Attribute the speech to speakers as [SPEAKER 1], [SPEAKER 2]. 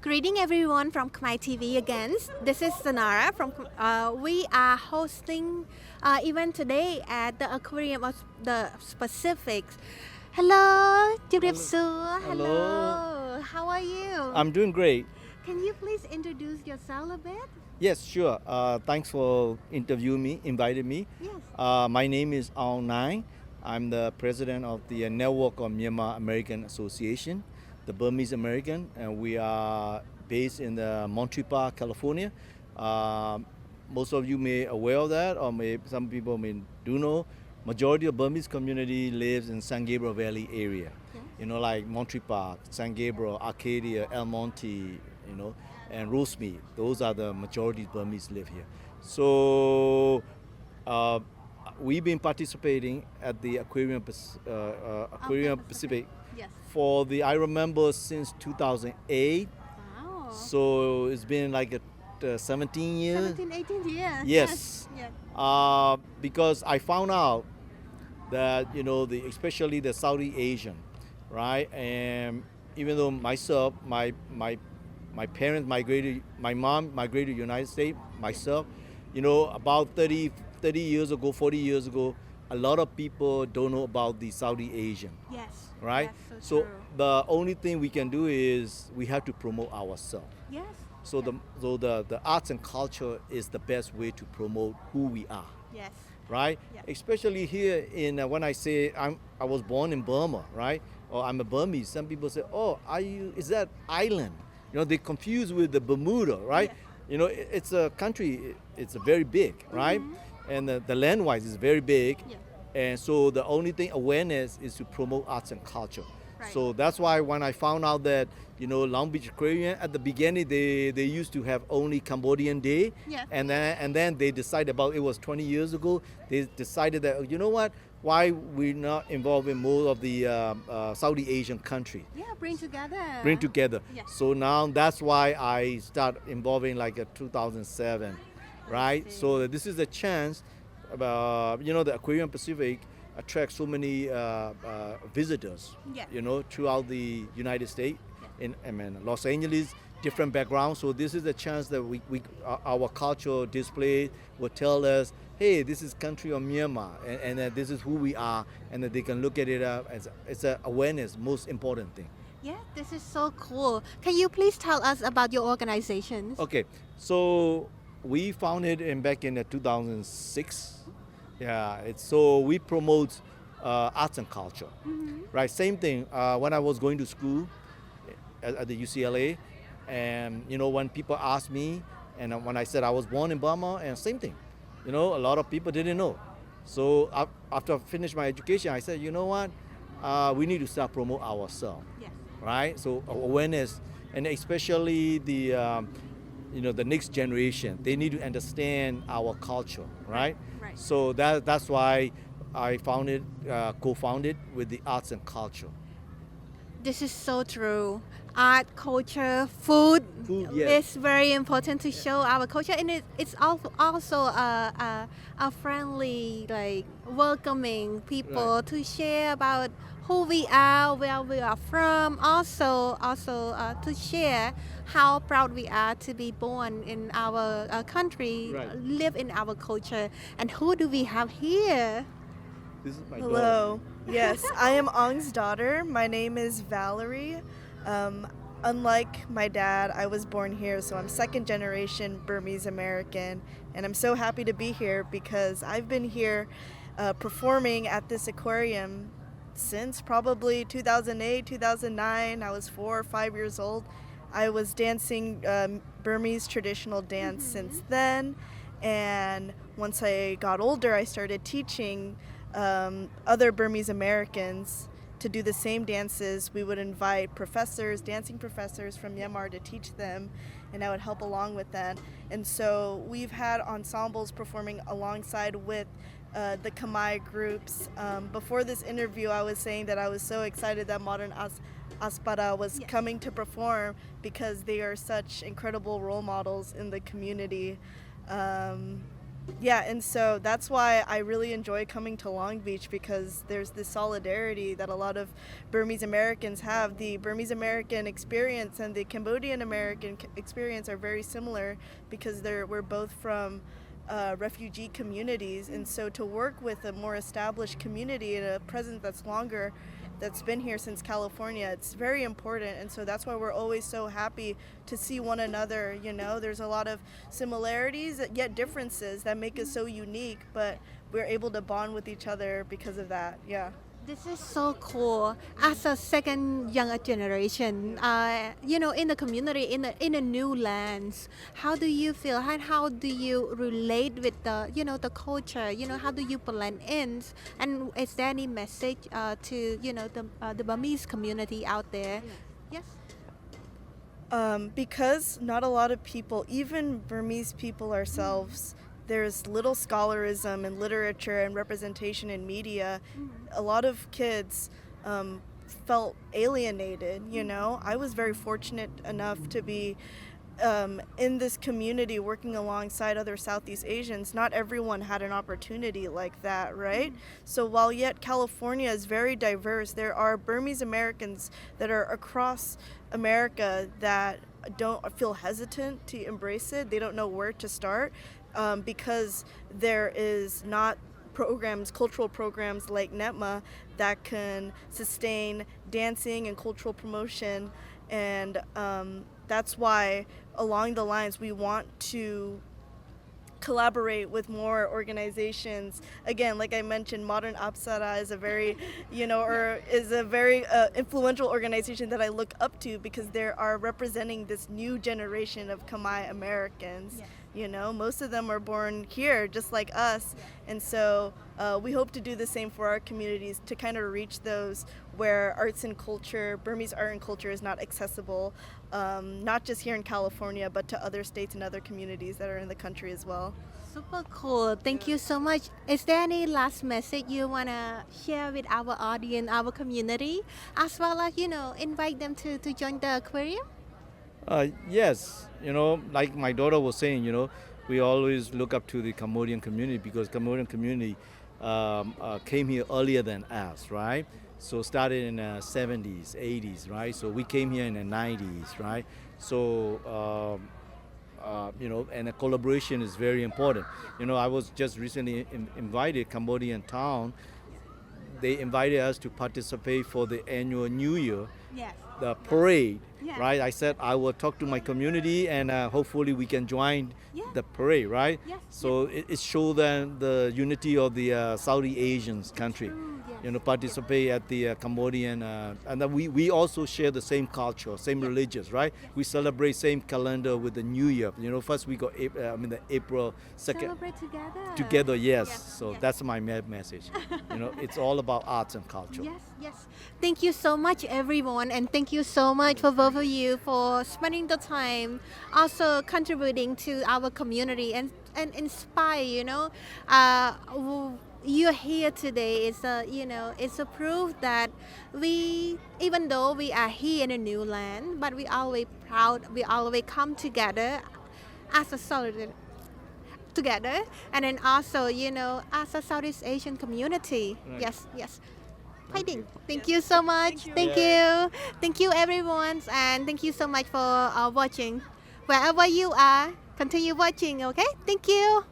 [SPEAKER 1] Greeting everyone from Khmer TV again. This is Sanara from. We are hosting event today at the Aquarium of the Pacifics. Hello, Hello. Hello. How are you?
[SPEAKER 2] I'm doing great.
[SPEAKER 1] Can you please introduce yourself a bit?
[SPEAKER 2] Yes, sure. Thanks for inviting me.
[SPEAKER 1] Yes.
[SPEAKER 2] My name is Aung. I'm the president of the Network of Myanmar American Association, the Burmese American, and we are based in Montreal, California. Most of you may aware of that, or some people may do know. Majority of Burmese community lives in San Gabriel Valley area.
[SPEAKER 1] Yes.
[SPEAKER 2] Like Montreal, San Gabriel, Arcadia, El Monte, and Rosemead. Those are the majority Burmese live here. So we've been participating at the Aquarium Pacific
[SPEAKER 1] Yes.
[SPEAKER 2] I remember since 2008.
[SPEAKER 1] Wow.
[SPEAKER 2] So it's been like 17 years.
[SPEAKER 1] 17, 18 years.
[SPEAKER 2] Yes.
[SPEAKER 1] Yes.
[SPEAKER 2] Because I found out that especially the Saudi Asian, right? And even though myself, my parents migrated, my mom migrated to the United States, myself, about 30 years ago, 40 years ago, a lot of people don't know about the Saudi Asian,
[SPEAKER 1] Yes.
[SPEAKER 2] right?
[SPEAKER 1] That's
[SPEAKER 2] So
[SPEAKER 1] true.
[SPEAKER 2] the only thing we can do is we have to promote ourselves.
[SPEAKER 1] Yes.
[SPEAKER 2] So the arts and culture is the best way to promote who we are,
[SPEAKER 1] Yes.
[SPEAKER 2] right?
[SPEAKER 1] Yeah.
[SPEAKER 2] Especially here in when I say I was born in Burma, right? Or I'm a Burmese. Some people say, "Oh, is that island?" They confuse with the Bermuda, right?
[SPEAKER 1] Yeah.
[SPEAKER 2] It's a country. It's very big, right? And the land-wise is very big.
[SPEAKER 1] Yeah.
[SPEAKER 2] And so the only thing awareness is to promote arts and culture.
[SPEAKER 1] Right.
[SPEAKER 2] So that's why when I found out that Long Beach Aquarium at the beginning they used to have only Cambodian Day,
[SPEAKER 1] Yeah.
[SPEAKER 2] and then they decided about it was 20 years ago. They decided that what, why we're not involved in more of the Saudi Asian country.
[SPEAKER 1] Yeah, bring together.
[SPEAKER 2] Bring together.
[SPEAKER 1] Yeah.
[SPEAKER 2] So now that's why I start involving like 2007, right?
[SPEAKER 1] see.
[SPEAKER 2] So this is a chance. The Aquarium Pacific attracts so many visitors.
[SPEAKER 1] Yeah.
[SPEAKER 2] Throughout the United States, in Los Angeles, different backgrounds. So this is a chance that our cultural display will tell us, hey, this is country of Myanmar, and this is who we are, and that they can look at it as it's an awareness, most important thing.
[SPEAKER 1] Yeah, this is so cool. Can you please tell us about your organizations?
[SPEAKER 2] Okay, so we founded back in 2006. Yeah, so we promote arts and culture, right? Same thing. When I was going to school at the UCLA, and when people asked me, and when I said I was born in Burma, and same thing, a lot of people didn't know. So after I finished my education, I said, what, we need to start promote ourselves,
[SPEAKER 1] Yes.
[SPEAKER 2] right? So awareness, and especially the the next generation, they need to understand our culture, right?
[SPEAKER 1] Right.
[SPEAKER 2] So that's why I co-founded with the arts and culture.
[SPEAKER 1] This is so true. Art, culture, food,
[SPEAKER 2] Food, yes.
[SPEAKER 1] is very important to show our culture, and it's also a friendly, like welcoming people
[SPEAKER 2] Right.
[SPEAKER 1] to share about who we are, where we are from. Also to share how proud we are to be born in our country,
[SPEAKER 2] Right.
[SPEAKER 1] live in our culture, and who do we have here?
[SPEAKER 2] This is my daughter.
[SPEAKER 3] Hello. Yes, I am Aung's daughter. My name is Valerie. Unlike my dad, I was born here, so I'm second generation Burmese American, and I'm so happy to be here because I've been here performing at this aquarium since probably 2008, 2009. I was 4 or 5 years old. I was dancing Burmese traditional dance since then, and once I got older, I started teaching other Burmese Americans to do the same dances. We would invite dancing professors from Myanmar to teach them, and I would help along with that. And so we've had ensembles performing alongside with the Khmer groups. Before this interview, I was saying that I was so excited that Modern Aspada was
[SPEAKER 1] Yes.
[SPEAKER 3] coming to perform because they are such incredible role models in the community. Yeah, and so that's why I really enjoy coming to Long Beach, because there's this solidarity that a lot of Burmese Americans have. The Burmese American experience and the Cambodian American experience are very similar, because we're both from refugee communities, and so to work with a more established community and a presence that's longer, that's been here since California, it's very important. And so that's why we're always so happy to see one another. You know, there's a lot of similarities yet differences that make us so unique, but we're able to bond with each other because of that. Yeah.
[SPEAKER 1] This is so cool. As a second younger generation, in the community, in the new lands, how do you feel? How do you relate with the culture? How do you blend in? And is there any message to the Burmese community out there? Yes.
[SPEAKER 3] Because not a lot of people, even Burmese people ourselves, there's little scholarism and literature and representation in media. A lot of kids felt alienated, you know. I was very fortunate enough to be in this community working alongside other Southeast Asians. Not everyone had an opportunity like that, right? So while yet California is very diverse, there are Burmese Americans that are across America that don't feel hesitant to embrace it. They don't know where to start, because there is not cultural programs like NETMAA that can sustain dancing and cultural promotion. And that's why along the lines we want to collaborate with more organizations. Again, like I mentioned, Modern Apsara is a very, influential organization that I look up to, because they are representing this new generation of Khmer Americans.
[SPEAKER 1] Yes.
[SPEAKER 3] You know, most of them are born here, just like us. And so we hope to do the same for our communities, to kind of reach those where arts and culture, Burmese art and culture, is not accessible, not just here in California, but to other states and other communities that are in the country as well.
[SPEAKER 1] Super cool. Thank you so much. Is there any last message you want to share with our audience, our community, as well as, invite them to join the aquarium?
[SPEAKER 2] Yes, like my daughter was saying, we always look up to the Cambodian community, because Cambodian community came here earlier than us, right? So started in the 70s, 80s, right? So we came here in the 90s, right? So, and the collaboration is very important. I was just recently invited Cambodian town. They invited us to participate for the annual New Year,
[SPEAKER 1] Yes.
[SPEAKER 2] the parade,
[SPEAKER 1] Yeah.
[SPEAKER 2] right? I said I will talk to my community, and hopefully we can join
[SPEAKER 1] Yeah.
[SPEAKER 2] the parade, right?
[SPEAKER 1] Yes,
[SPEAKER 2] So it shows them the unity of the Saudi Asians country.
[SPEAKER 1] Yes.
[SPEAKER 2] Participate at the Cambodian, and then we also share the same culture, same religions, right? We celebrate same calendar with the New Year. First we got the April 2nd.
[SPEAKER 1] Celebrate together.
[SPEAKER 2] Together, yes.
[SPEAKER 1] Yes,
[SPEAKER 2] So
[SPEAKER 1] yes.
[SPEAKER 2] that's my message. It's all about arts and culture.
[SPEAKER 1] Yes, yes. Thank you so much, everyone, and thank you so much for both of you for spending the time, also contributing to our community and inspire. You're here today is it's a proof that even though we are here in a new land, but we always proud. We always come together as a solidarity together, and then also as a Southeast Asian community.
[SPEAKER 2] Right.
[SPEAKER 1] Yes, yes. Fighting. Thank you so much.
[SPEAKER 2] Yeah.
[SPEAKER 1] Thank you everyone, and thank you so much for watching. Wherever you are, continue watching. Okay. Thank you.